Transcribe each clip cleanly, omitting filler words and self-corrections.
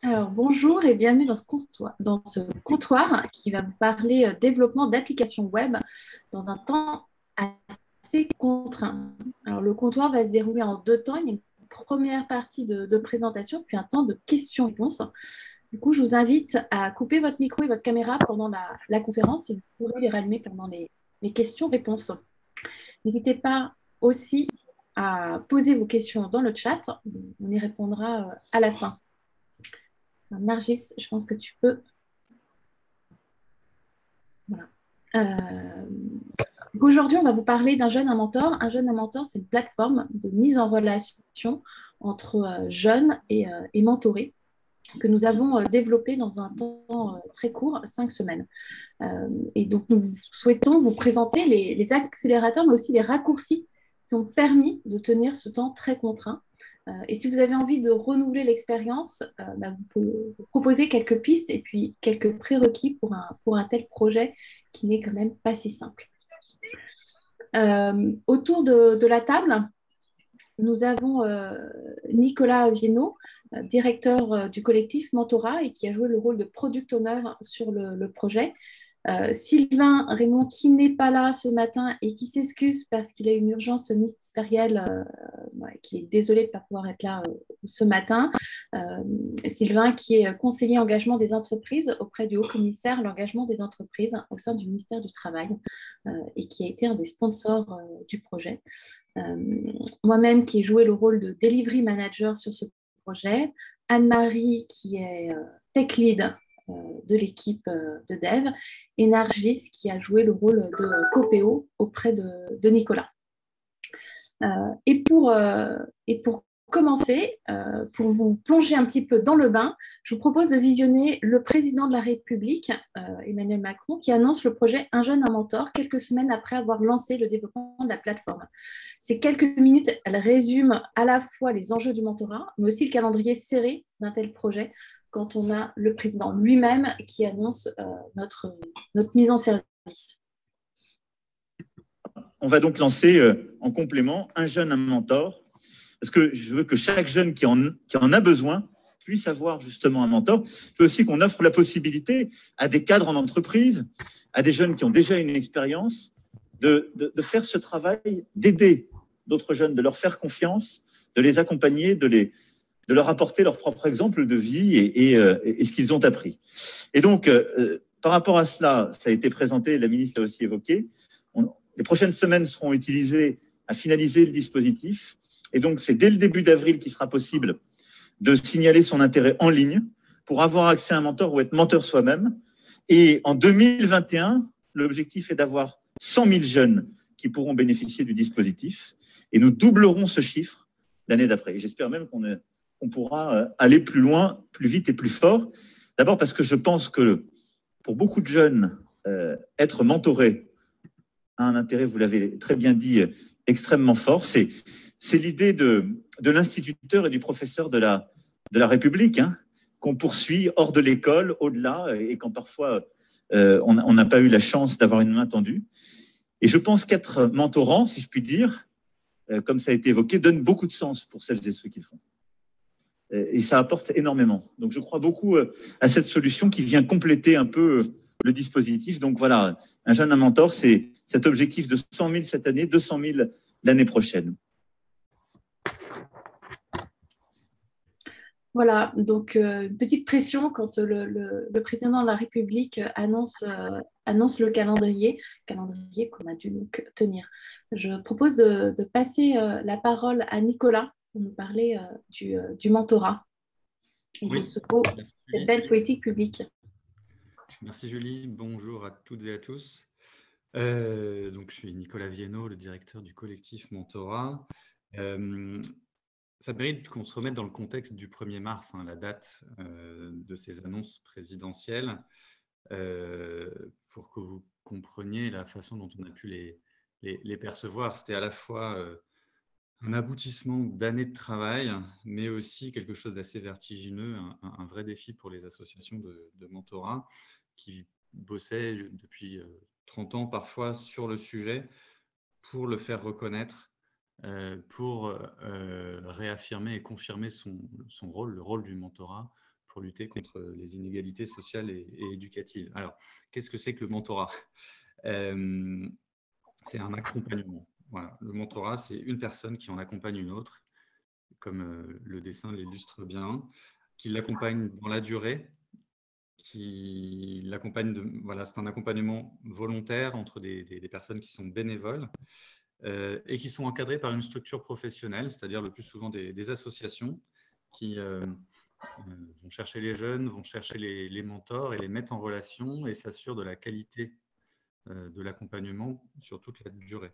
Alors, bonjour et bienvenue dans ce comptoir qui va vous parler développement d'applications web dans un temps assez contraint. Alors, le comptoir va se dérouler en deux temps. Il y a une première partie de présentation, puis un temps de questions-réponses. Du coup, je vous invite à couper votre micro et votre caméra pendant la conférence et vous pourrez les rallumer pendant les questions-réponses. N'hésitez pas aussi à poser vos questions dans le chat. On y répondra à la fin. Nargis, je pense que tu peux. Voilà. Aujourd'hui, on va vous parler d'un jeune, un mentor. Un jeune, un mentor, c'est une plateforme de mise en relation entre jeunes et mentorés que nous avons développé dans un temps très court, 5 semaines. Et donc, nous souhaitons vous présenter les accélérateurs, mais aussi les raccourcis qui ont permis de tenir ce temps très contraint. Et si vous avez envie de renouveler l'expérience, vous pouvez vous proposer quelques pistes et puis quelques prérequis pour un tel projet qui n'est quand même pas si simple. Autour de la table, nous avons Nicolas Viennot, directeur du collectif Mentorat et qui a joué le rôle de product owner sur le projet. Sylvain Raymond, qui n'est pas là ce matin et qui s'excuse parce qu'il a une urgence ministérielle, qui est désolé de ne pas pouvoir être là ce matin. Sylvain, qui est conseiller engagement des entreprises auprès du haut-commissaire à l'engagement des entreprises au sein du ministère du Travail et qui a été un des sponsors du projet. Moi-même, qui ai joué le rôle de delivery manager sur ce projet. Anne-Marie, qui est tech lead de l'équipe de dev, et Nargis qui a joué le rôle de copéo auprès de Nicolas. Et pour commencer, pour vous plonger un petit peu dans le bain, je vous propose de visionner le président de la République, Emmanuel Macron, qui annonce le projet Un jeune, un mentor, quelques semaines après avoir lancé le développement de la plateforme. Ces quelques minutes, elles résument à la fois les enjeux du mentorat, mais aussi le calendrier serré d'un tel projet, quand on a le président lui-même qui annonce notre mise en service. On va donc lancer en complément Un jeune, un mentor, parce que je veux que chaque jeune qui en a besoin puisse avoir justement un mentor. Je veux aussi qu'on offre la possibilité à des cadres en entreprise, à des jeunes qui ont déjà une expérience, de faire ce travail, d'aider d'autres jeunes, de leur faire confiance, de les accompagner, de leur apporter leur propre exemple de vie et ce qu'ils ont appris. Et donc, par rapport à cela, ça a été présenté, la ministre l'a aussi évoqué, les prochaines semaines seront utilisées à finaliser le dispositif. Et donc, c'est dès le début d'avril qu'il sera possible de signaler son intérêt en ligne pour avoir accès à un mentor ou être mentor soi-même. Et en 2021, l'objectif est d'avoir 100 000 jeunes qui pourront bénéficier du dispositif. Et nous doublerons ce chiffre l'année d'après. Et j'espère même qu'on pourra aller plus loin, plus vite et plus fort. D'abord parce que je pense que pour beaucoup de jeunes, être mentoré a un intérêt, vous l'avez très bien dit, extrêmement fort. C'est l'idée de l'instituteur et du professeur de la République, hein, qu'on poursuit hors de l'école, au-delà, et quand parfois on n'a pas eu la chance d'avoir une main tendue. Et je pense qu'être mentorant, si je puis dire, comme ça a été évoqué, donne beaucoup de sens pour celles et ceux qui le font. Et ça apporte énormément. Donc je crois beaucoup à cette solution qui vient compléter un peu le dispositif. Donc voilà, Un jeune, un mentor, c'est cet objectif de 100 000 cette année, 200 000 l'année prochaine. Voilà, donc une petite pression quand le président de la République annonce le calendrier qu'on a dû donc tenir. Je propose de passer la parole à Nicolas pour nous parler du mentorat et de cette belle politique publique. Merci Julie, bonjour à toutes et à tous. Donc, je suis Nicolas Viennot, le directeur du collectif Mentorat. Ça mérite qu'on se remette dans le contexte du 1er mars, hein, la date de ces annonces présidentielles, pour que vous compreniez la façon dont on a pu les percevoir. C'était à la fois un aboutissement d'années de travail, mais aussi quelque chose d'assez vertigineux, un vrai défi pour les associations de mentorat qui bossaient depuis 30 ans parfois sur le sujet pour le faire reconnaître, pour réaffirmer et confirmer son rôle, le rôle du mentorat pour lutter contre les inégalités sociales et éducatives. Alors, qu'est-ce que c'est que le mentorat? C'est un accompagnement. Voilà. Le mentorat, c'est une personne qui en accompagne une autre, comme le dessin l'illustre bien, qui l'accompagne dans la durée, voilà, c'est un accompagnement volontaire entre des personnes qui sont bénévoles et qui sont encadrées par une structure professionnelle, c'est-à-dire le plus souvent des associations qui vont chercher les jeunes, vont chercher les mentors et les mettre en relation et s'assurent de la qualité de l'accompagnement sur toute la durée.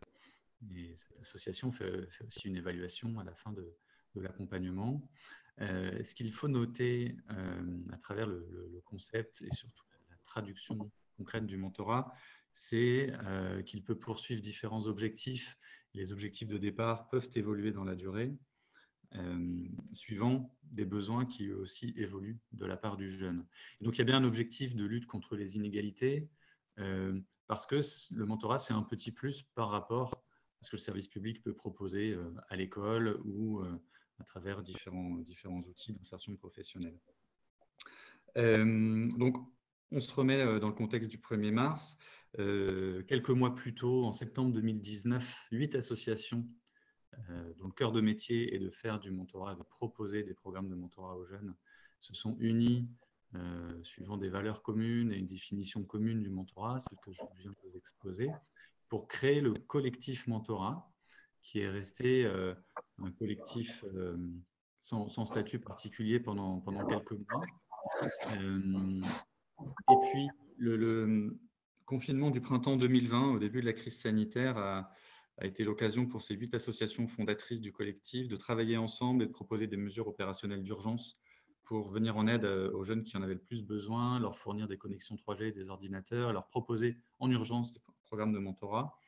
Et cette association fait aussi une évaluation à la fin de l'accompagnement. Ce qu'il faut noter à travers le concept et surtout la traduction concrète du mentorat, c'est qu'il peut poursuivre différents objectifs. Les objectifs de départ peuvent évoluer dans la durée, suivant des besoins qui eux aussi évoluent de la part du jeune. Et donc il y a bien un objectif de lutte contre les inégalités, parce que le mentorat, c'est un petit plus par rapport à ce que le service public peut proposer à l'école ou à travers différents outils d'insertion professionnelle. Donc, on se remet dans le contexte du 1er mars. Quelques mois plus tôt, en septembre 2019, 8 associations dont le cœur de métier est de faire du mentorat, de proposer des programmes de mentorat aux jeunes, se sont unies suivant des valeurs communes et une définition commune du mentorat, celle que je viens de vous exposer, pour créer le collectif mentorat, qui est resté un collectif sans statut particulier pendant quelques mois. Et puis, le confinement du printemps 2020, au début de la crise sanitaire, a été l'occasion pour ces 8 associations fondatrices du collectif de travailler ensemble et de proposer des mesures opérationnelles d'urgence pour venir en aide aux jeunes qui en avaient le plus besoin, leur fournir des connexions 3G, des ordinateurs, leur proposer en urgence des programmes de mentorat.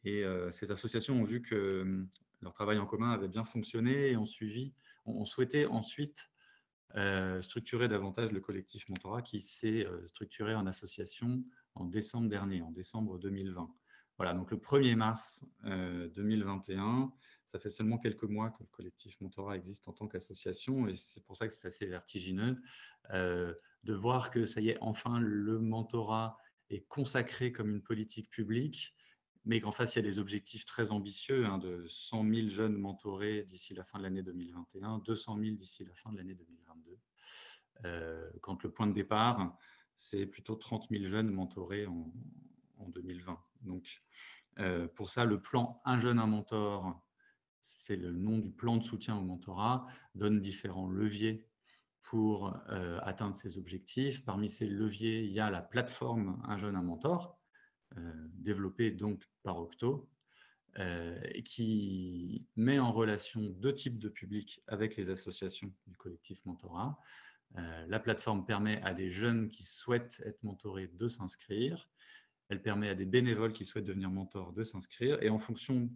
Et ces associations ont vu que leur travail en commun avait bien fonctionné et ont souhaité ensuite structurer davantage le collectif mentorat qui s'est structuré en association en décembre dernier, en décembre 2020. Voilà, donc le 1er mars 2021, ça fait seulement quelques mois que le collectif mentorat existe en tant qu'association et c'est pour ça que c'est assez vertigineux de voir que ça y est, enfin le mentorat est consacré comme une politique publique, mais qu'en face, il y a des objectifs très ambitieux, de 100 000 jeunes mentorés d'ici la fin de l'année 2021, 200 000 d'ici la fin de l'année 2022. Quand le point de départ, c'est plutôt 30 000 jeunes mentorés en 2020. Donc, pour ça, le plan Un jeune, un mentor, c'est le nom du plan de soutien au mentorat, donne différents leviers pour atteindre ces objectifs. Parmi ces leviers, il y a la plateforme Un jeune, un mentor, développée donc par Octo, qui met en relation 2 types de publics avec les associations du collectif mentorat. La plateforme permet à des jeunes qui souhaitent être mentorés de s'inscrire. Elle permet à des bénévoles qui souhaitent devenir mentors de s'inscrire. Et en fonction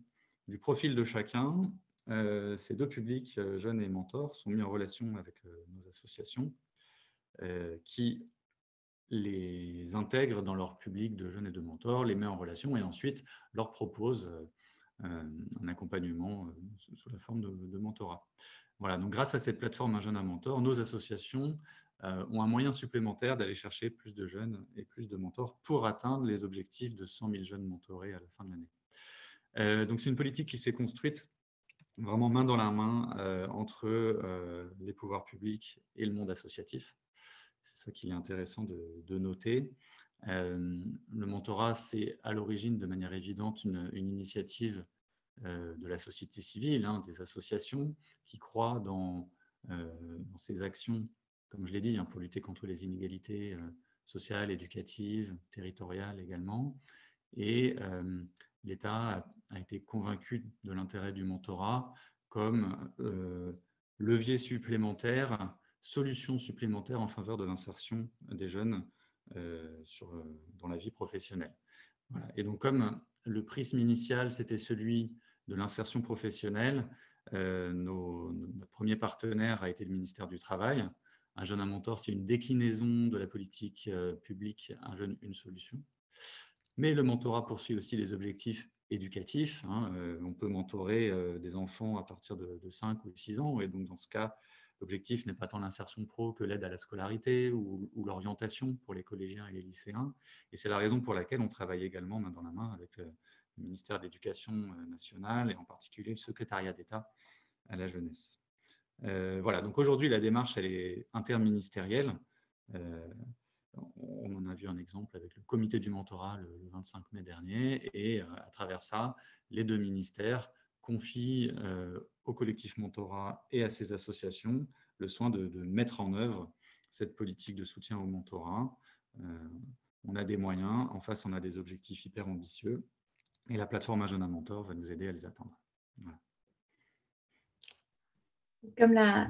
du profil de chacun, ces 2 publics, jeunes et mentors, sont mis en relation avec nos associations qui les intègrent dans leur public de jeunes et de mentors, les met en relation et ensuite leur propose un accompagnement sous la forme de mentorat. Voilà, donc grâce à cette plateforme Un jeune, un mentor, nos associations ont un moyen supplémentaire d'aller chercher plus de jeunes et plus de mentors pour atteindre les objectifs de 100 000 jeunes mentorés à la fin de l'année. Donc c'est une politique qui s'est construite vraiment main dans la main entre les pouvoirs publics et le monde associatif. C'est ça qui est intéressant de noter. Le mentorat, c'est à l'origine, de manière évidente, une initiative de la société civile, des associations qui croient dans ces actions, comme je l'ai dit, pour lutter contre les inégalités sociales, éducatives, territoriales également. Et l'État a été convaincu de l'intérêt du mentorat comme levier supplémentaire, solution supplémentaire en faveur de l'insertion des jeunes dans la vie professionnelle. Voilà. Et donc, comme le prisme initial, c'était celui de l'insertion professionnelle, notre premier partenaire a été le ministère du Travail. Un jeune, un mentor, c'est une déclinaison de la politique publique Un jeune, une solution. Mais le mentorat poursuit aussi les objectifs éducatifs. On peut mentorer des enfants à partir de 5 ou 6 ans. Et donc, dans ce cas, L'objectif n'est pas tant l'insertion pro que l'aide à la scolarité ou l'orientation pour les collégiens et les lycéens. Et c'est la raison pour laquelle on travaille également main dans la main avec le ministère de l'Éducation nationale et en particulier le secrétariat d'État à la jeunesse. Voilà, donc aujourd'hui, la démarche, elle est interministérielle. On en a vu un exemple avec le comité du mentorat le 25 mai dernier, et à travers ça, les deux ministères confient au collectif mentorat et à ses associations le soin de mettre en œuvre cette politique de soutien au mentorat. On a des moyens, en face on a des objectifs hyper ambitieux, et la plateforme Un jeune, un mentor va nous aider à les atteindre. Voilà.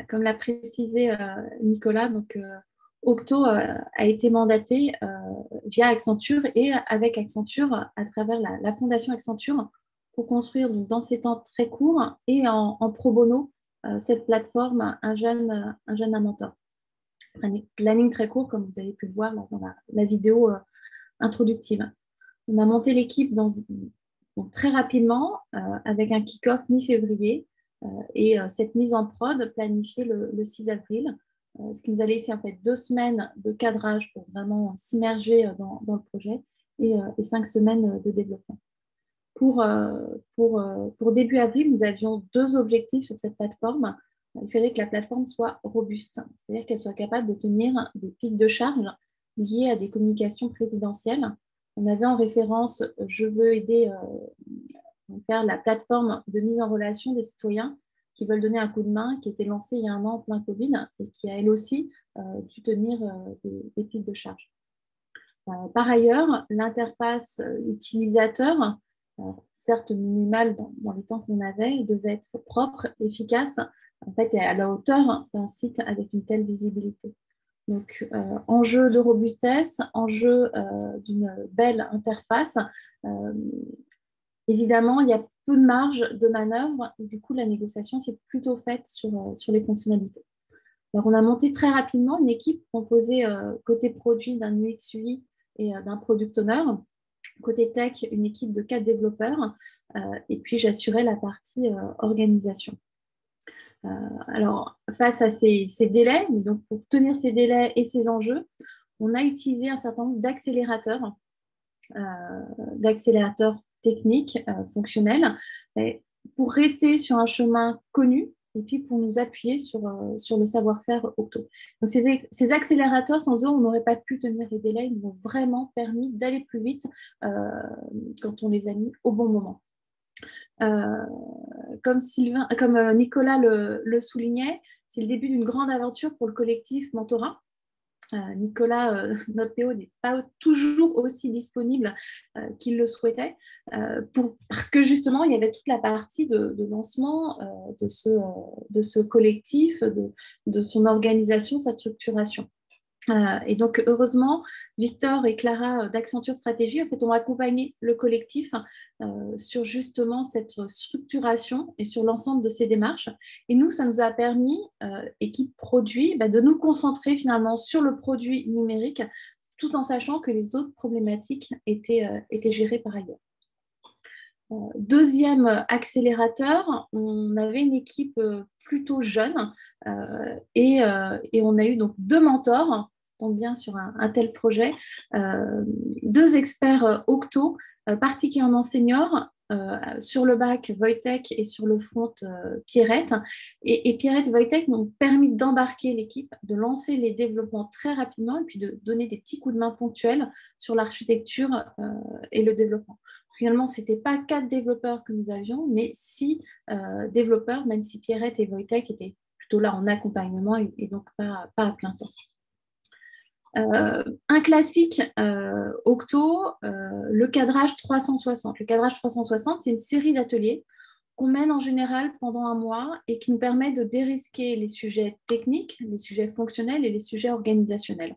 Comme l'a précisé Nicolas, donc, Octo a été mandaté via Accenture et avec Accenture à travers la fondation Accenture pour construire donc, dans ces temps très courts et en pro bono cette plateforme Un jeune, un mentor. Un planning très court, comme vous avez pu le voir là, dans la vidéo introductive. On a monté l'équipe donc, très rapidement avec un kick-off mi-février et cette mise en prod planifiée le 6 avril, ce qui nous a laissé en fait 2 semaines de cadrage pour vraiment s'immerger dans le projet et 5 semaines de développement. Pour début avril, nous avions 2 objectifs sur cette plateforme. Il fallait que la plateforme soit robuste, c'est-à-dire qu'elle soit capable de tenir des pics de charge liés à des communications présidentielles. On avait en référence « Je veux aider faire la plateforme de mise en relation des citoyens qui veulent donner un coup de main », qui a été lancée il y a 1 an en plein Covid et qui a elle aussi dû tenir des pics de charge. Par ailleurs, l'interface utilisateur, certes minimale dans les temps qu'on avait, devait être propre, efficace, en fait, à la hauteur d'un site avec une telle visibilité. Donc, enjeu de robustesse, enjeu d'une belle interface. Évidemment, il y a peu de marge de manœuvre et du coup, la négociation s'est plutôt faite sur les fonctionnalités. Alors, on a monté très rapidement une équipe composée côté produit d'un UX UI et d'un product owner. Côté tech, une équipe de 4 développeurs et puis j'assurais la partie organisation. Alors, face à ces délais, donc pour tenir ces délais et ces enjeux, on a utilisé un certain nombre d'accélérateurs techniques, fonctionnels, pour rester sur un chemin connu et puis pour nous appuyer sur le savoir-faire Octo. Donc, ces accélérateurs, sans eux, on n'aurait pas pu tenir les délais. Ils nous ont vraiment permis d'aller plus vite quand on les a mis au bon moment. Comme Nicolas le soulignait, c'est le début d'une grande aventure pour le collectif Mentorat. Nicolas, notre PO, n'est pas toujours aussi disponible qu'il le souhaitait, parce que justement, il y avait toute la partie de lancement de ce collectif, de son organisation, sa structuration. Et donc, heureusement, Victor et Clara d'Accenture Stratégie en fait, ont accompagné le collectif sur justement cette structuration et sur l'ensemble de ces démarches. Et nous, ça nous a permis, équipe produit, de nous concentrer finalement sur le produit numérique, tout en sachant que les autres problématiques étaient gérées par ailleurs. Deuxième accélérateur, on avait une équipe plutôt jeune et on a eu donc 2 mentors, ça tombe bien sur un tel projet, 2 experts Octo, particulièrement seniors, sur le back Wojtek et sur le front Pierrette. Et Pierrette et Wojtek m'ont permis d'embarquer l'équipe, de lancer les développements très rapidement et puis de donner des petits coups de main ponctuels sur l'architecture et le développement. Finalement, ce n'était pas 4 développeurs que nous avions, mais 6 développeurs, même si Pierrette et Wojtek étaient plutôt là en accompagnement et donc pas à plein temps. Un classique Octo, le cadrage 360. Le cadrage 360, c'est une série d'ateliers qu'on mène en général pendant 1 mois et qui nous permet de dérisquer les sujets techniques, les sujets fonctionnels et les sujets organisationnels.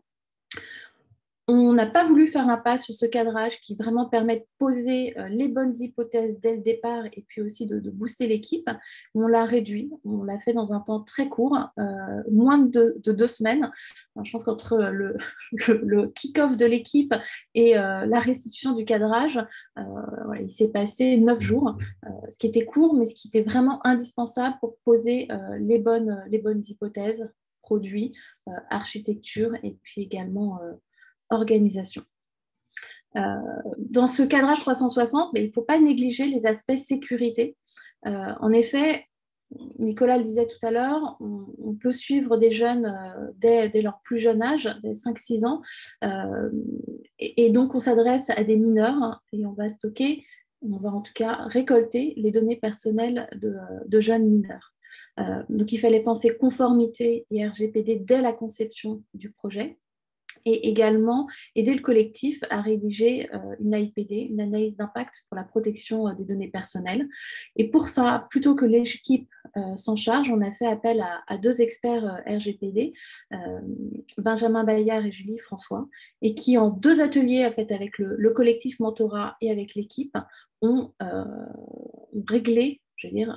On n'a pas voulu faire un pas sur ce cadrage qui vraiment permet de poser les bonnes hypothèses dès le départ et puis aussi de booster l'équipe. On l'a réduit, on l'a fait dans un temps très court, moins de 2 semaines. Alors, je pense qu'entre le kick-off de l'équipe et la restitution du cadrage, voilà, il s'est passé 9 jours, ce qui était court, mais ce qui était vraiment indispensable pour poser les bonnes hypothèses, produits, architecture et puis également organisation. Dans ce cadrage 360, mais il ne faut pas négliger les aspects sécurité. En effet, Nicolas le disait tout à l'heure, on peut suivre des jeunes dès leur plus jeune âge, dès 5-6 ans, et donc on s'adresse à des mineurs et on va stocker, on va en tout cas récolter les données personnelles de jeunes mineurs. Donc il fallait penser conformité et RGPD dès la conception du projet, et également aider le collectif à rédiger une AIPD, une analyse d'impact pour la protection des données personnelles. Et pour ça, plutôt que l'équipe s'en charge, on a fait appel à 2 experts RGPD, Benjamin Bayard et Julie François, et qui, en 2 ateliers en fait, avec le collectif Mentorat et avec l'équipe, ont réglé, je veux dire,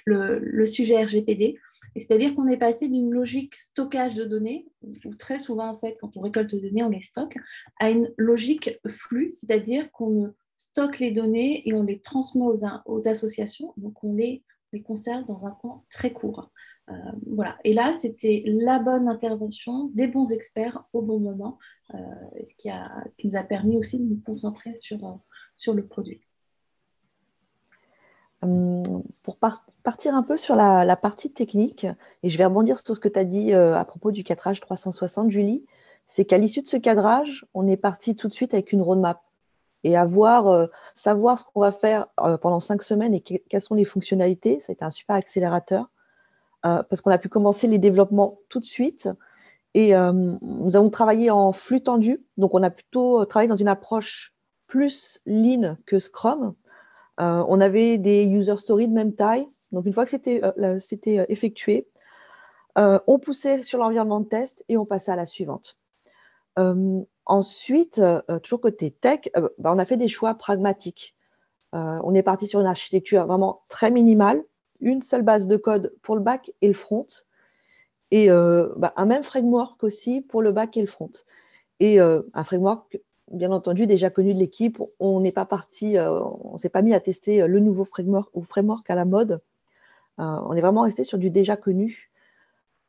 le sujet RGPD. C'est-à-dire qu'on est passé d'une logique stockage de données, où très souvent, en fait, quand on récolte des données, on les stocke, à une logique flux, c'est-à-dire qu'on stocke les données et on les transmet aux associations, donc on les conserve dans un temps très court. Voilà. Et là, c'était la bonne intervention des bons experts au bon moment, ce qui nous a permis aussi de nous concentrer sur le produit. Pour partir un peu sur la partie technique, et je vais rebondir sur ce que tu as dit à propos du cadrage 360, Julie, c'est qu'à l'issue de ce cadrage, on est parti tout de suite avec une roadmap et savoir ce qu'on va faire pendant 5 semaines et quelles sont les fonctionnalités. Ça a été un super accélérateur parce qu'on a pu commencer les développements tout de suite et nous avons travaillé en flux tendu. Donc, on a plutôt travaillé dans une approche plus lean que Scrum. On avait des user stories de même taille. Donc, une fois que c'était effectué, on poussait sur l'environnement de test et on passait à la suivante. Ensuite, toujours côté tech, on a fait des choix pragmatiques. On est parti sur une architecture vraiment très minimale, une seule base de code pour le back et le front, et un même framework aussi pour le back et le front. Et un framework bien entendu déjà connu de l'équipe. On n'est pas parti, on s'est pas mis à tester le nouveau framework ou framework à la mode. On est vraiment resté sur du déjà connu.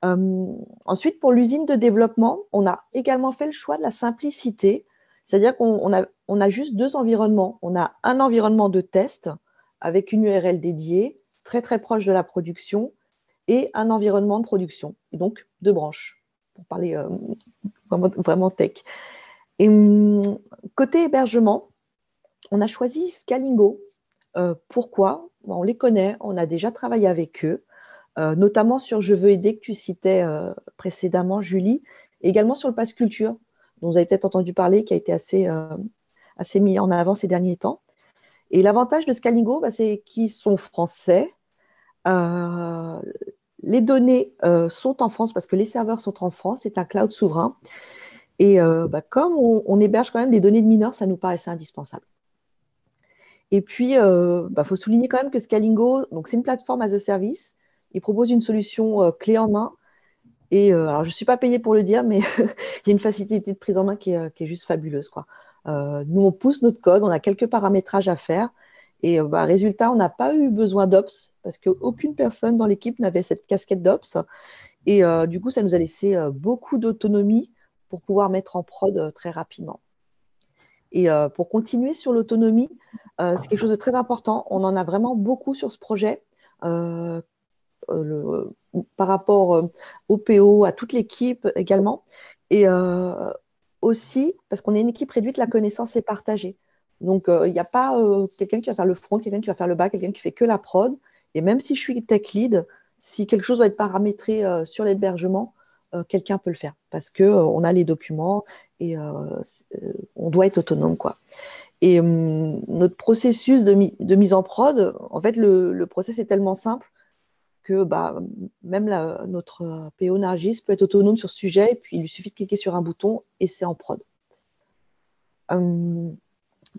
Ensuite, pour l'usine de développement, on a également fait le choix de la simplicité, c'est-à-dire qu'on a juste 2 environnements. On a un environnement de test avec une URL dédiée, très très proche de la production, et un environnement de production, et donc 2 branches, pour parler vraiment tech. Et côté hébergement, on a choisi Scalingo. Pourquoi ? On les connaît, on a déjà travaillé avec eux, notamment sur Je veux aider que tu citais précédemment, Julie, et également sur le Pass Culture, dont vous avez peut-être entendu parler, qui a été assez mis en avant ces derniers temps. Et l'avantage de Scalingo, c'est qu'ils sont français. Les données sont en France parce que les serveurs sont en France, c'est un cloud souverain. Et comme on héberge quand même des données de mineurs, ça nous paraissait indispensable. Et puis, faut souligner quand même que Scalingo, c'est une plateforme as a service. Il propose une solution clé en main. Et alors, je ne suis pas payée pour le dire, mais il y a une facilité de prise en main qui est juste fabuleuse, quoi. Nous, on pousse notre code, on a quelques paramétrages à faire. Et résultat, on n'a pas eu besoin d'Ops parce qu'aucune personne dans l'équipe n'avait cette casquette d'Ops. Et du coup, ça nous a laissé beaucoup d'autonomie pour pouvoir mettre en prod très rapidement. Et pour continuer sur l'autonomie, c'est quelque chose de très important. On en a vraiment beaucoup sur ce projet par rapport au PO, à toute l'équipe également. Et aussi, parce qu'on est une équipe réduite, la connaissance est partagée. Donc, il n'y a pas quelqu'un qui va faire le front, quelqu'un qui va faire le back, quelqu'un qui fait que la prod. Et même si je suis tech lead, si quelque chose doit être paramétré sur l'hébergement, quelqu'un peut le faire parce qu'on a les documents et on doit être autonome, quoi. Et notre processus de mise en prod, en fait, le process est tellement simple que même notre PO Nargis peut être autonome sur ce sujet et puis il lui suffit de cliquer sur un bouton et c'est en prod.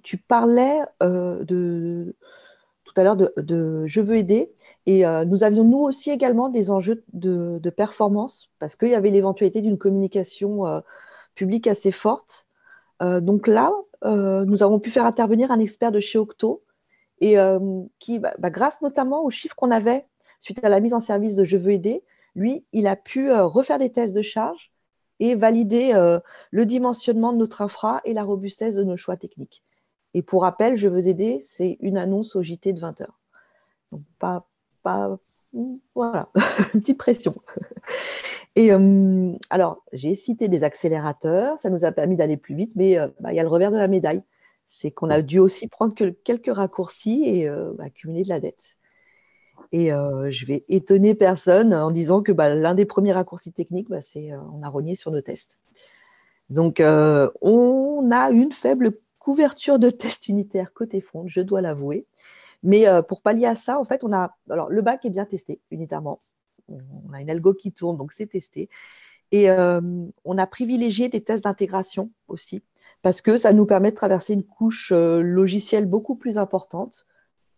Tu parlais tout à l'heure de Je veux aider. Et nous avions, nous aussi, également des enjeux de performance parce qu'il y avait l'éventualité d'une communication publique assez forte. Donc là, nous avons pu faire intervenir un expert de chez Octo et qui, grâce notamment aux chiffres qu'on avait suite à la mise en service de Je veux aider, lui, il a pu refaire des tests de charge et valider le dimensionnement de notre infra et la robustesse de nos choix techniques. Et pour rappel, Je veux aider, c'est une annonce au JT de 20h. Donc, voilà, une petite pression. Et alors, j'ai cité des accélérateurs, ça nous a permis d'aller plus vite, mais il y a le revers de la médaille. C'est qu'on a dû aussi prendre quelques raccourcis et accumuler de la dette. Et je vais étonner personne en disant que l'un des premiers raccourcis techniques, c'est on a rogné sur nos tests. Donc, on a une faible couverture de tests unitaires côté front, je dois l'avouer. Mais pour pallier à ça, en fait, alors, le bac est bien testé unitairement. On a une algo qui tourne, donc c'est testé. Et on a privilégié des tests d'intégration aussi, parce que ça nous permet de traverser une couche logicielle beaucoup plus importante.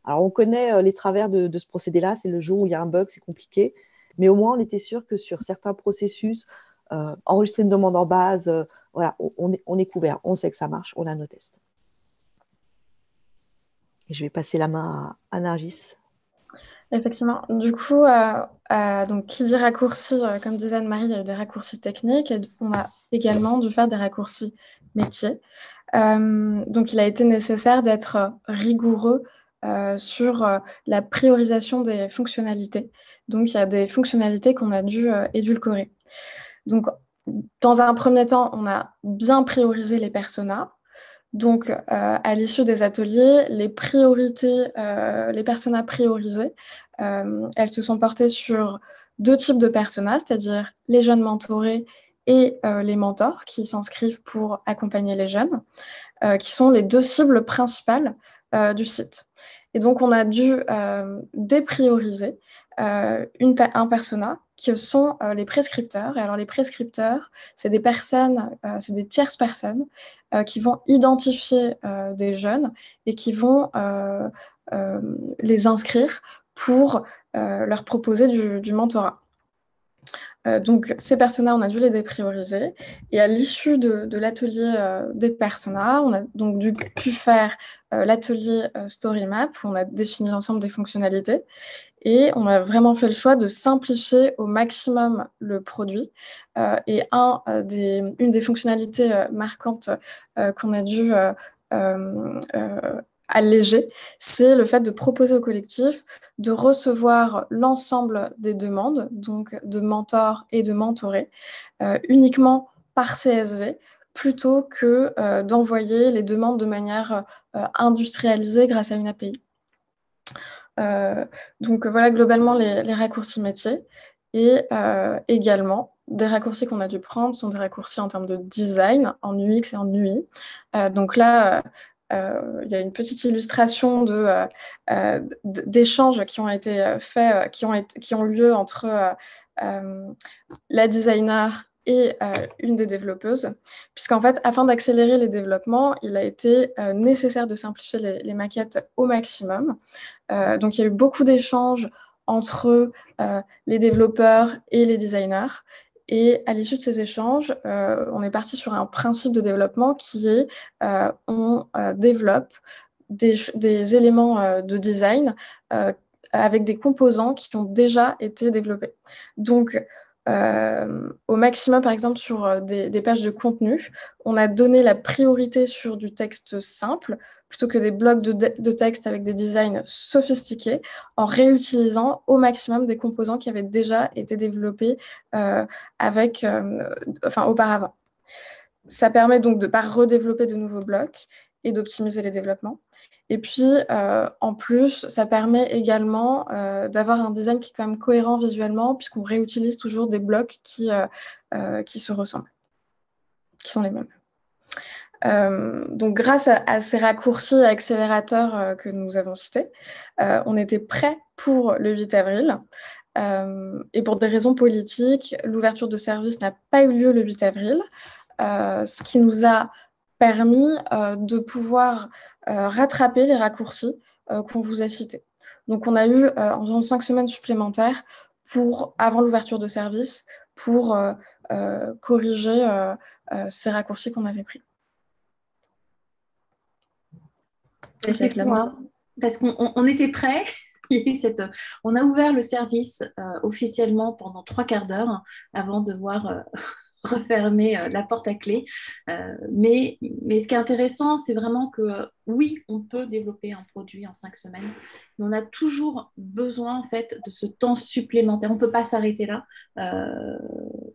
Alors, on connaît les travers de ce procédé-là. C'est le jour où il y a un bug, c'est compliqué. Mais au moins, on était sûr que sur certains processus, enregistrer une demande en base, voilà, on est couvert. On sait que ça marche, on a nos tests. Et je vais passer la main à Nargis. Effectivement. Du coup, donc, qui dit raccourci, comme disait Anne-Marie, il y a eu des raccourcis techniques et on a également dû faire des raccourcis métiers. Donc, il a été nécessaire d'être rigoureux sur la priorisation des fonctionnalités. Donc, il y a des fonctionnalités qu'on a dû édulcorer. Donc, dans un premier temps, on a bien priorisé les personas. Donc, à l'issue des ateliers, les priorités, les personas priorisés, elles se sont portées sur 2 types de personas, c'est-à-dire les jeunes mentorés et les mentors qui s'inscrivent pour accompagner les jeunes, qui sont les 2 cibles principales du site. Et donc, on a dû déprioriser un persona qui sont les prescripteurs. Et alors, les prescripteurs, c'est des personnes, c'est des tierces personnes qui vont identifier des jeunes et qui vont les inscrire pour leur proposer du mentorat. Donc, ces personas, on a dû les déprioriser. Et à l'issue de l'atelier des personas, on a donc pu faire l'atelier Story Map où on a défini l'ensemble des fonctionnalités. Et on a vraiment fait le choix de simplifier au maximum le produit. Et une des fonctionnalités marquantes qu'on a dû allégé, c'est le fait de proposer au collectif de recevoir l'ensemble des demandes, donc de mentors et de mentorés, uniquement par CSV, plutôt que d'envoyer les demandes de manière industrialisée grâce à une API. Donc voilà globalement les raccourcis métiers. Et également, des raccourcis qu'on a dû prendre sont des raccourcis en termes de design, en UX et en UI. Donc là, il y a une petite illustration d'échanges qui ont été faits, qui ont lieu entre la designer et une des développeuses, puisqu'en fait, afin d'accélérer les développements, il a été nécessaire de simplifier les maquettes au maximum. Donc, il y a eu beaucoup d'échanges entre les développeurs et les designers. Et à l'issue de ces échanges, on est parti sur un principe de développement qui est on développe des éléments de design avec des composants qui ont déjà été développés. Donc, au maximum, par exemple, sur des pages de contenu, on a donné la priorité sur du texte simple plutôt que des blocs de texte avec des designs sophistiqués en réutilisant au maximum des composants qui avaient déjà été développés auparavant. Ça permet donc de ne pas redévelopper de nouveaux blocs et d'optimiser les développements. Et puis, en plus, ça permet également d'avoir un design qui est quand même cohérent visuellement, puisqu'on réutilise toujours des blocs qui se ressemblent, qui sont les mêmes. Donc, grâce à ces raccourcis accélérateurs que nous avons cités, on était prêt pour le 8 avril. Et pour des raisons politiques, l'ouverture de service n'a pas eu lieu le 8 avril, ce qui nous a permis de pouvoir rattraper les raccourcis qu'on vous a cités. Donc, on a eu environ 5 semaines supplémentaires avant l'ouverture de service pour corriger ces raccourcis qu'on avait pris. C'est fou, hein, parce qu'on était prêts. On a ouvert le service officiellement pendant 3/4 d'heure avant de devoir refermer la porte à clé. Mais ce qui est intéressant, c'est vraiment que oui, on peut développer un produit en 5 semaines, mais on a toujours besoin en fait de ce temps supplémentaire. On ne peut pas s'arrêter là.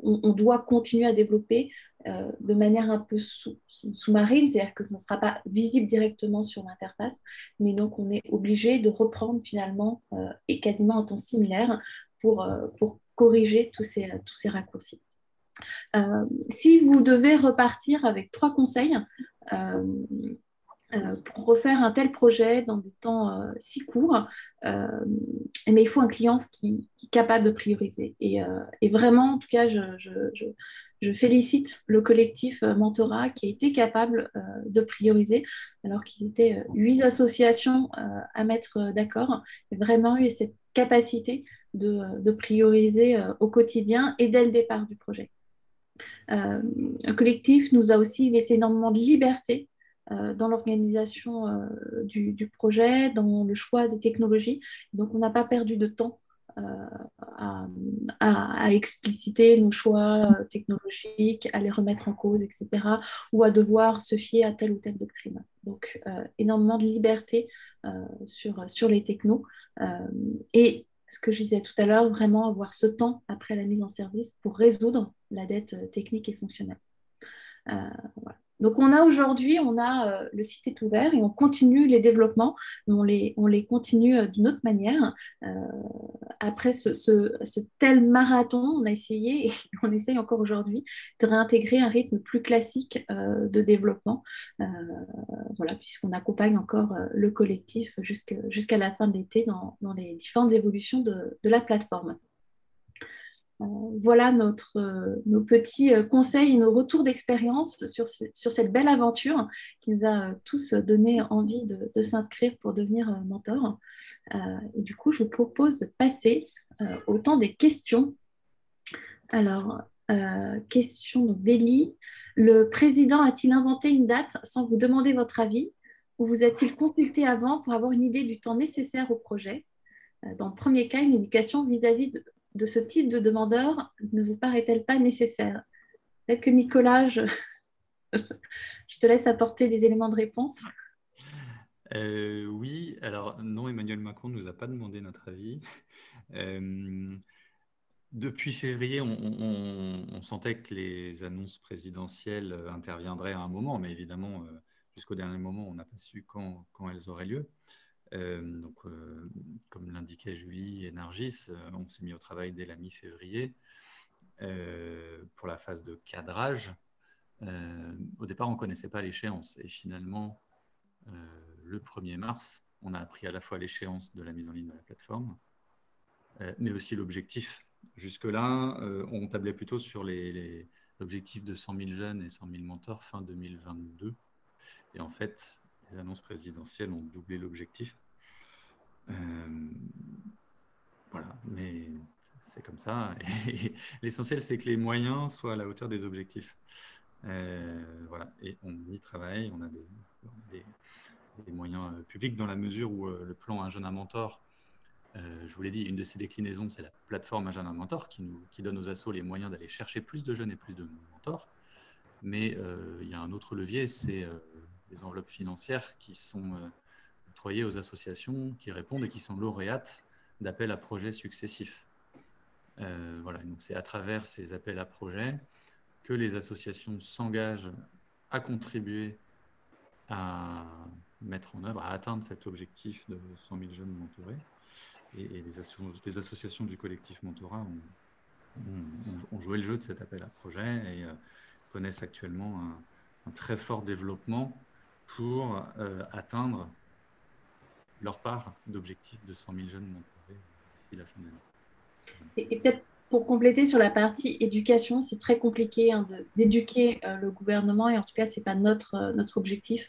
On doit continuer à développer de manière un peu sous-marine, c'est-à-dire que ce ne sera pas visible directement sur l'interface, mais donc on est obligé de reprendre finalement et quasiment en temps similaire pour corriger tous ces raccourcis. Si vous devez repartir avec 3 conseils pour refaire un tel projet dans des temps si courts, mais il faut un client qui est capable de prioriser. Et vraiment, en tout cas, je félicite le collectif Mentorat qui a été capable de prioriser, alors qu'ils étaient 8 associations à mettre d'accord. Il y a vraiment eu cette capacité de prioriser au quotidien et dès le départ du projet. Un collectif nous a aussi laissé énormément de liberté dans l'organisation du projet, dans le choix des technologies. Donc, on n'a pas perdu de temps à expliciter nos choix technologiques, à les remettre en cause, etc., ou à devoir se fier à telle ou telle doctrine. Donc, énormément de liberté sur les technos. Et ce que je disais tout à l'heure, vraiment avoir ce temps après la mise en service pour résoudre la dette technique et fonctionnelle. Voilà. Donc aujourd'hui, le site est ouvert et on continue les développements, mais on les continue d'une autre manière. Après ce tel marathon, on a essayé, et on essaye encore aujourd'hui, de réintégrer un rythme plus classique de développement, voilà, puisqu'on accompagne encore le collectif jusqu'à la fin de l'été dans les différentes évolutions de la plateforme. Voilà nos petits conseils et nos retours d'expérience sur cette belle aventure qui nous a tous donné envie de s'inscrire pour devenir mentor. Et du coup, je vous propose de passer au temps des questions. Alors, question d'Élie. Le président a-t-il inventé une date sans vous demander votre avis ou vous a-t-il consulté avant pour avoir une idée du temps nécessaire au projet? Dans le premier cas, une éducation vis-à-vis de ce type de demandeur ne vous paraît-elle pas nécessaire? Peut-être que Nicolas, je te laisse apporter des éléments de réponse. Oui, alors non, Emmanuel Macron ne nous a pas demandé notre avis. Depuis février, on sentait que les annonces présidentielles interviendraient à un moment, mais évidemment, jusqu'au dernier moment, on n'a pas su quand elles auraient lieu. Donc, comme l'indiquait Julie et Nargis, on s'est mis au travail dès la mi-février pour la phase de cadrage. Au départ, on ne connaissait pas l'échéance et finalement, le 1er mars, on a appris à la fois l'échéance de la mise en ligne de la plateforme, mais aussi l'objectif. Jusque-là, on tablait plutôt sur l'objectif de 100 000 jeunes et 100 000 mentors fin 2022. Et en fait, les annonces présidentielles ont doublé l'objectif. Voilà, mais c'est comme ça. Et l'essentiel, c'est que les moyens soient à la hauteur des objectifs. Voilà, et on y travaille. On a des moyens publics dans la mesure où le plan Un jeune, un mentor, je vous l'ai dit, une de ses déclinaisons, c'est la plateforme Un jeune, un mentor qui donne aux assos les moyens d'aller chercher plus de jeunes et plus de mentors. Mais il y a un autre levier, c'est les enveloppes financières qui sont octroyées aux associations qui répondent et qui sont lauréates d'appels à projets successifs. Voilà, donc c'est à travers ces appels à projets que les associations s'engagent à contribuer à mettre en œuvre, à atteindre cet objectif de 100 000 jeunes mentorés. Et les associations du collectif Mentorat ont joué le jeu de cet appel à projet et connaissent actuellement un très fort développement pour atteindre leur part d'objectif de 100 000 jeunes mentorés d'ici la fin de l'année. Et peut-être pour compléter sur la partie éducation, c'est très compliqué hein, d'éduquer le gouvernement et en tout cas, ce n'est pas notre objectif.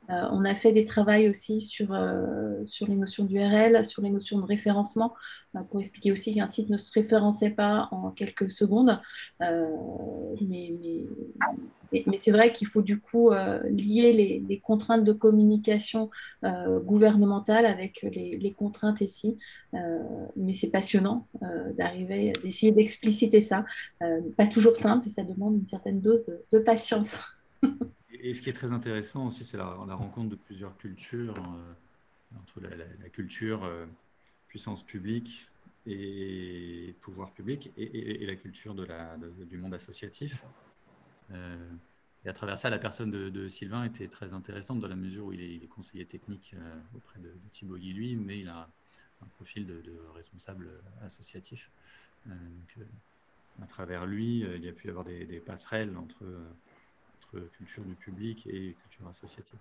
On a fait des travaux aussi sur les notions d'URL, sur les notions de référencement, pour expliquer aussi qu'un site ne se référençait pas en quelques secondes. Mais c'est vrai qu'il faut du coup lier les contraintes de communication gouvernementale avec les contraintes ici. Mais c'est passionnant d'essayer d'expliciter ça. Pas toujours simple et ça demande une certaine dose de patience. Et ce qui est très intéressant aussi, c'est la rencontre de plusieurs cultures, entre la culture puissance publique et pouvoir public et la culture du monde associatif. Et à travers ça, la personne de Sylvain était très intéressante dans la mesure où il est conseiller technique auprès de Thibaut Guilhuy, mais il a un profil de responsable associatif. Donc, à travers lui, il y a pu y avoir des passerelles entre culture du public et culture associative.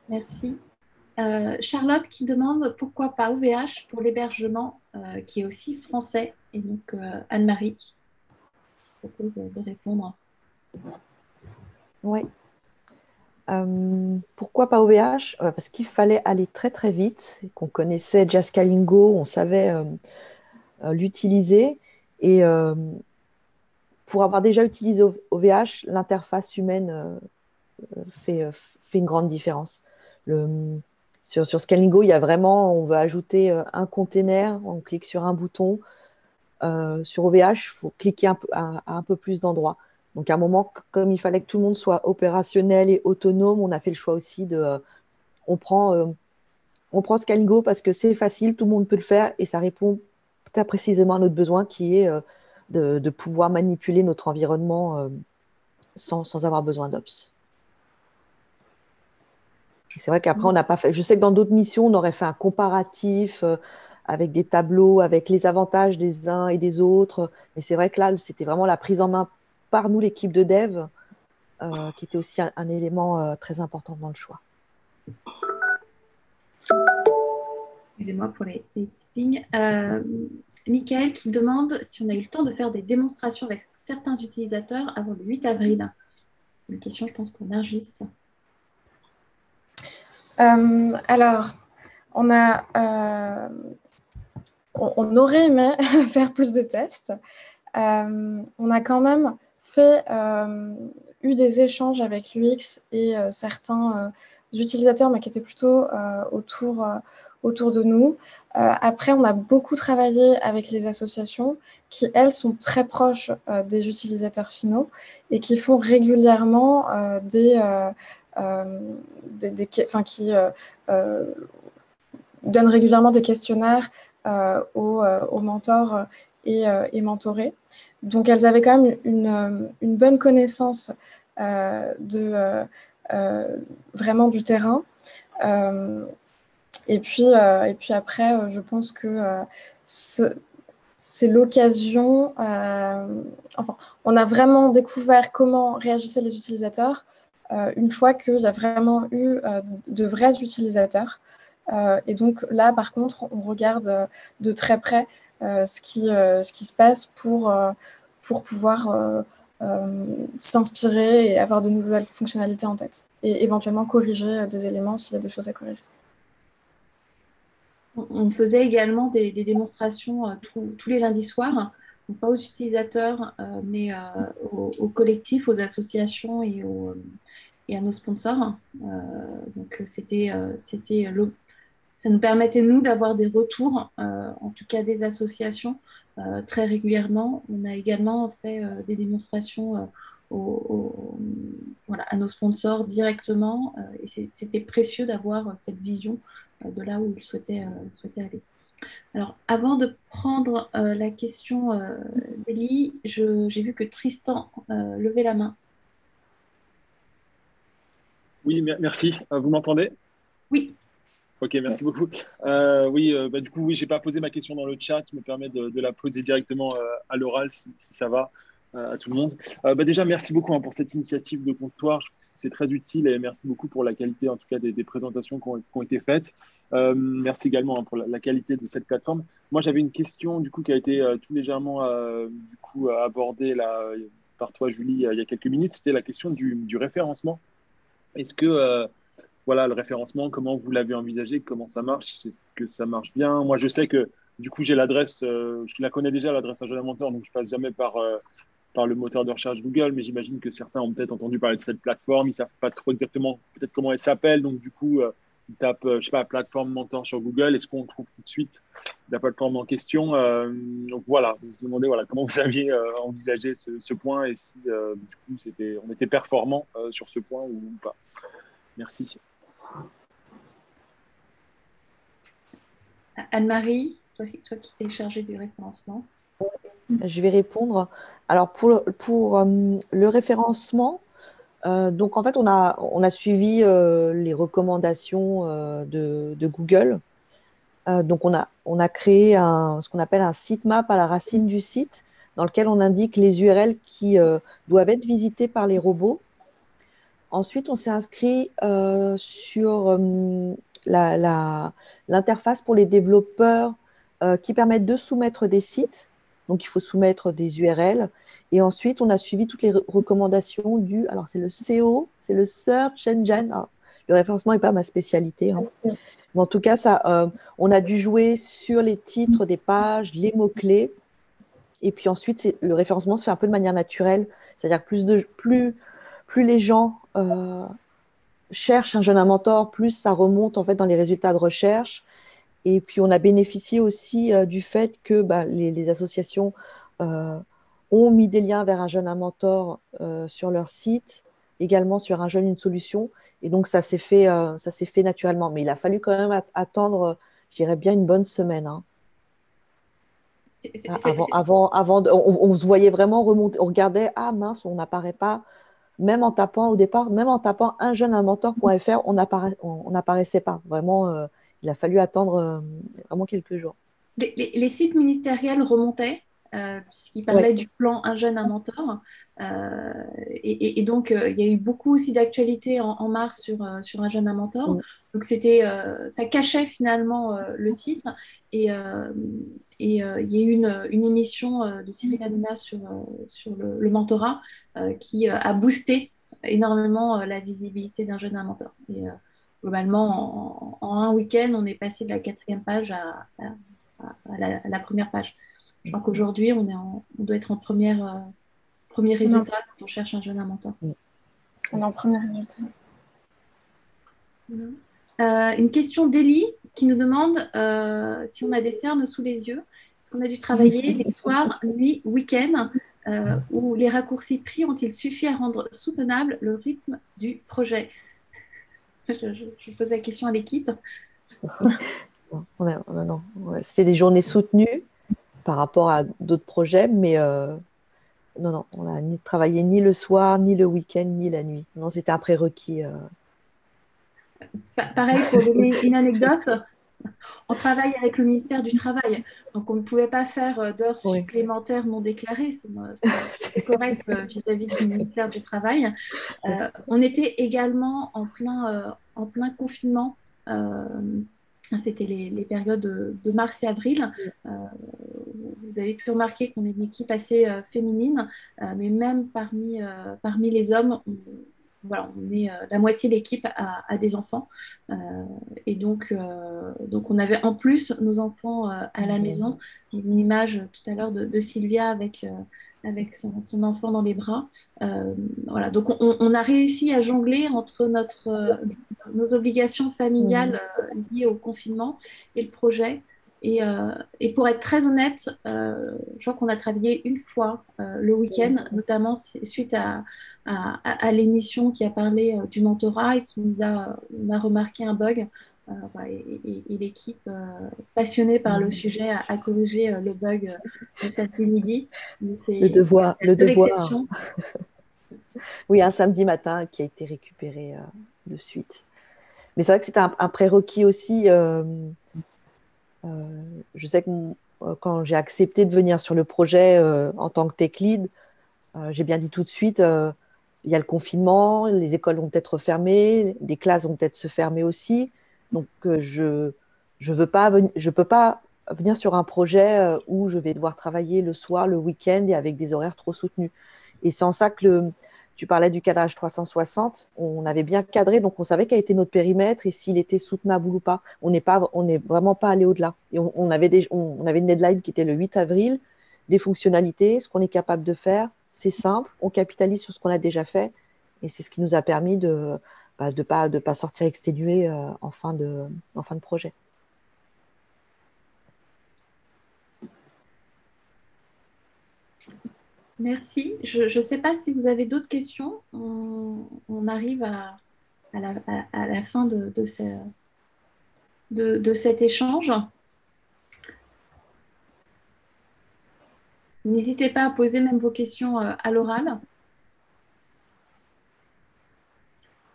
Merci. Charlotte qui demande pourquoi pas OVH pour l'hébergement, qui est aussi français. Et donc Anne-Marie qui propose de répondre. Oui. Pourquoi pas OVH? Parce qu'il fallait aller très très vite, qu'on connaissait Jascalingo, on savait l'utiliser. Et pour avoir déjà utilisé OVH, l'interface humaine fait une grande différence. Sur Scalingo, il y a vraiment, on veut ajouter un container, on clique sur un bouton. Sur OVH, il faut cliquer à un peu plus d'endroits. Donc à un moment, comme il fallait que tout le monde soit opérationnel et autonome, on a fait le choix aussi on prend Scalingo parce que c'est facile, tout le monde peut le faire et ça répond très précisément à notre besoin qui est de pouvoir manipuler notre environnement sans avoir besoin d'Ops. C'est vrai qu'après, on n'a pas fait. Je sais que dans d'autres missions, on aurait fait un comparatif avec des tableaux, avec les avantages des uns et des autres. Mais c'est vrai que là, c'était vraiment la prise en main par nous, l'équipe de dev, qui était aussi un élément très important dans le choix. Excusez-moi pour les typings. Michael qui demande si on a eu le temps de faire des démonstrations avec certains utilisateurs avant le 8 avril. C'est une question, je pense, pour Nargis. Alors, on aurait aimé faire plus de tests. On a quand même eu des échanges avec l'UX et certains utilisateurs, mais qui étaient plutôt autour de nous. Après, on a beaucoup travaillé avec les associations qui, elles, sont très proches des utilisateurs finaux et qui font régulièrement donnent régulièrement des questionnaires aux mentors et mentorés. Donc, elles avaient quand même une bonne connaissance vraiment du terrain. Et puis après, je pense que c'est l'occasion. Enfin, on a vraiment découvert comment réagissaient les utilisateurs une fois qu'il y a vraiment eu de vrais utilisateurs. Et donc là, par contre, on regarde de très près ce qui se passe pour pouvoir s'inspirer et avoir de nouvelles fonctionnalités en tête et éventuellement corriger des éléments s'il y a des choses à corriger. On faisait également des démonstrations tous les lundis soirs, donc pas aux utilisateurs, mais aux collectifs, aux associations et à nos sponsors. Donc ça nous permettait, nous, d'avoir des retours, en tout cas des associations, très régulièrement. On a également fait des démonstrations à nos sponsors directement. Et c'était précieux d'avoir cette vision de là où ils souhaitaient aller. Alors, avant de prendre la question d'Elie, j'ai vu que Tristan levait la main. Oui, merci. Vous m'entendez? Oui. Ok, merci beaucoup. Du coup, oui, j'ai pas posé ma question dans le chat. Je me permets de la poser directement à l'oral, si ça va. à tout le monde. Déjà, merci beaucoup pour cette initiative de comptoir. Je trouve que c'est très utile et merci beaucoup pour la qualité, en tout cas, des présentations qui ont été faites. Merci également pour la qualité de cette plateforme. Moi, j'avais une question du coup qui a été tout légèrement abordée là, par toi, Julie, il y a quelques minutes. C'était la question du référencement. Est-ce que voilà, le référencement, comment vous l'avez envisagé, comment ça marche, est-ce que ça marche bien? Moi, je sais que du coup, j'ai l'adresse, je la connais déjà, l'adresse Un Jeune Inventeur, donc je passe jamais par le moteur de recherche Google, mais j'imagine que certains ont peut-être entendu parler de cette plateforme, ils ne savent pas trop exactement peut-être comment elle s'appelle, donc du coup, ils tapent, je sais pas, plateforme Mentor sur Google, est-ce qu'on trouve tout de suite la plateforme en question? Donc voilà, je me demandais voilà, comment vous aviez envisagé ce point et si du coup, on était performant sur ce point ou pas. Merci. Anne-Marie, toi qui t'es chargée du référencement. Je vais répondre. Alors, pour le référencement, donc en fait, on a suivi les recommandations de Google. Donc, on a créé ce qu'on appelle un sitemap à la racine du site, dans lequel on indique les URL qui doivent être visités par les robots. Ensuite, on s'est inscrit sur l'interface pour les développeurs qui permettent de soumettre des sites. Donc, il faut soumettre des URL. Et ensuite, on a suivi toutes les recommandations alors c'est le SEO, c'est le Search Engine. Alors, le référencement n'est pas ma spécialité, hein. Mais en tout cas, on a dû jouer sur les titres des pages, les mots-clés. Et puis ensuite, le référencement se fait un peu de manière naturelle. C'est-à-dire que plus les gens cherchent un jeune mentor, plus ça remonte en fait dans les résultats de recherche. Et puis, on a bénéficié aussi du fait que les associations ont mis des liens vers un jeune mentor sur leur site, également sur Un Jeune, une solution. Et donc, ça s'est fait naturellement. Mais il a fallu quand même attendre, je dirais bien, une bonne semaine. Hein. On se voyait vraiment remonter. On regardait, ah mince, on n'apparaît pas. Même en tapant au départ, même en tapant unjeunementor.fr, on n'apparaissait pas. Vraiment, il a fallu attendre vraiment quelques jours. Les sites ministériels remontaient, puisqu'ils parlaient du plan Un Jeune, un Mentor. Et donc, il y a eu beaucoup aussi d'actualités en mars sur Un Jeune, un Mentor. Donc, ça cachait finalement le site. Et il y a eu une émission de Cyril Hanouna sur le mentorat qui a boosté énormément la visibilité d'Un Jeune, un Mentor. Et globalement, en un week-end, on est passé de la 4e page à la première page. Je crois qu'aujourd'hui, on doit être en premier résultat quand on cherche un jeune mentor. On est en premier résultat. Une question d'Elie qui nous demande si on a des cernes sous les yeux. Est-ce qu'on a dû travailler les soirs, nuits, week-ends où les raccourcis pris ont-ils suffi à rendre soutenable le rythme du projet? Je pose la question à l'équipe. Non. C'était des journées soutenues par rapport à d'autres projets, mais non, on n'a ni travaillé ni le soir, ni le week-end, ni la nuit. Non, c'était un prérequis. Pareil, pour donner une anecdote, on travaille avec le ministère du Travail, donc on ne pouvait pas faire d'heures supplémentaires non déclarées, c'est correct vis-à-vis du ministère du Travail. On était également en plein confinement. C'était les périodes de mars et avril. Vous avez pu remarquer qu'on est une équipe assez féminine, mais même parmi les hommes, on est la moitié de l'équipe a des enfants. Et donc, on avait en plus nos enfants à la maison. J'ai une image tout à l'heure de Sylvia avec son enfant dans les bras. Voilà. Donc, on a réussi à jongler entre nos obligations familiales liées au confinement et le projet. Et pour être très honnête, je crois qu'on a travaillé une fois le week-end, notamment suite à l'émission qui a parlé du mentorat et on a remarqué un bug. Et l'équipe passionnée par le sujet a corrigé le bug cet après-midi. Le devoir. Oui, un samedi matin qui a été récupéré de suite. Mais c'est vrai que c'était un prérequis aussi. Je sais que quand j'ai accepté de venir sur le projet en tant que tech lead, J'ai bien dit tout de suite, il y a le confinement, les écoles vont peut-être fermer, des classes vont peut-être se fermer aussi. Donc, je veux pas je peux pas venir sur un projet où je vais devoir travailler le soir, le week-end et avec des horaires trop soutenus. Et c'est en ça que tu parlais du cadrage 360. On avait bien cadré, donc on savait quel était notre périmètre et s'il était soutenable ou pas. On n'est vraiment pas allé au-delà. Et on avait une deadline qui était le 8 avril, des fonctionnalités, ce qu'on est capable de faire. C'est simple, on capitalise sur ce qu'on a déjà fait et c'est ce qui nous a permis de pas sortir exténué en fin de projet. Merci. Je ne sais pas si vous avez d'autres questions. On arrive à la fin de cet échange. N'hésitez pas à poser même vos questions à l'oral.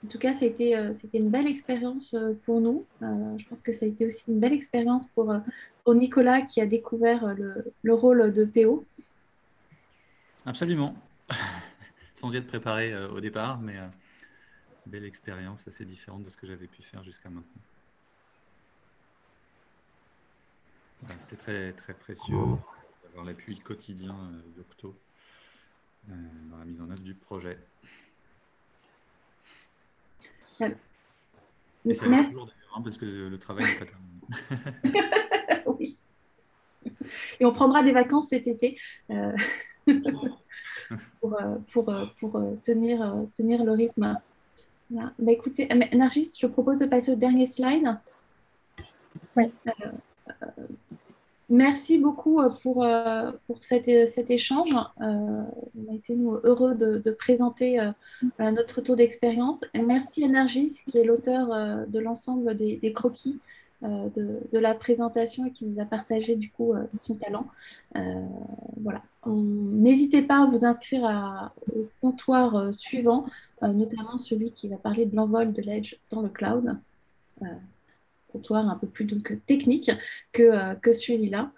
En tout cas, c'était une belle expérience pour nous. Je pense que ça a été aussi une belle expérience pour Nicolas qui a découvert le rôle de PO. Absolument. Sans y être préparé au départ, mais belle expérience assez différente de ce que j'avais pu faire jusqu'à maintenant. Voilà, c'était très, très précieux d'avoir l'appui quotidien d'Octo dans la mise en œuvre du projet. Et ça l'est toujours d'ailleurs, parce que le travail n'est pas terminé. Oui. Et on prendra des vacances cet été pour tenir le rythme. Voilà. Bah, écoutez, Nargis, je propose de passer au dernier slide. Oui. Merci beaucoup pour cet échange. On a été heureux de présenter notre retour d'expérience. Merci à Nargis, qui est l'auteur de l'ensemble des croquis de la présentation et qui nous a partagé du coup son talent. Voilà. N'hésitez pas à vous inscrire au comptoir suivant, notamment celui qui va parler de l'envol de l'Edge dans le cloud. Comptoir un peu plus donc, technique que celui-là.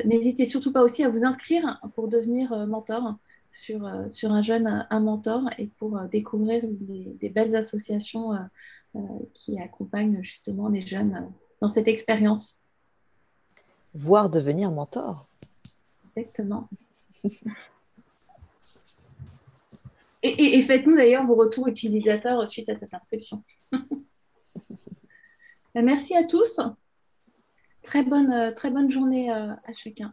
N'hésitez surtout pas aussi à vous inscrire pour devenir mentor sur un jeune, un mentor, et pour découvrir des belles associations qui accompagnent justement les jeunes dans cette expérience. Voire devenir mentor. Exactement. Et faites-nous d'ailleurs vos retours utilisateurs suite à cette inscription. Merci à tous. Très bonne journée à chacun.